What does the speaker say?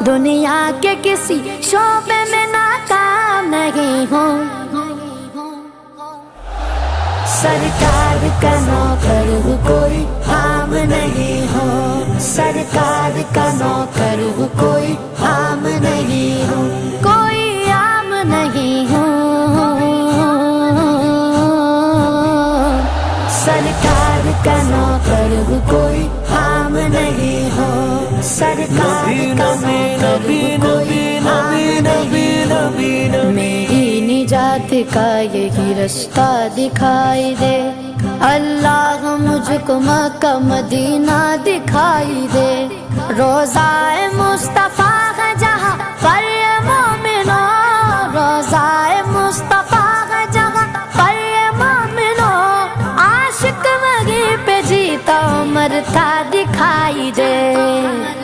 दुनिया के किसी शोबे में नाकाम नहीं हूँ, सरकार का नौकर हूँ, कोई आम नहीं हूँ। सरकार का नौकर हूँ, कोई आम नहीं हूँ, कोई आम नहीं हूँ। सरकार का नौकर हूँ, कोई आम नहीं हूँ। सरकार का नौकर हूँ, कोई आम नहीं हूँ। मेरी निजात का यही रास्ता दिखाई दे, अल्लाह मुझको मक्का मदीना दिखाई दे। रोज़ाए मुस्तफ़ा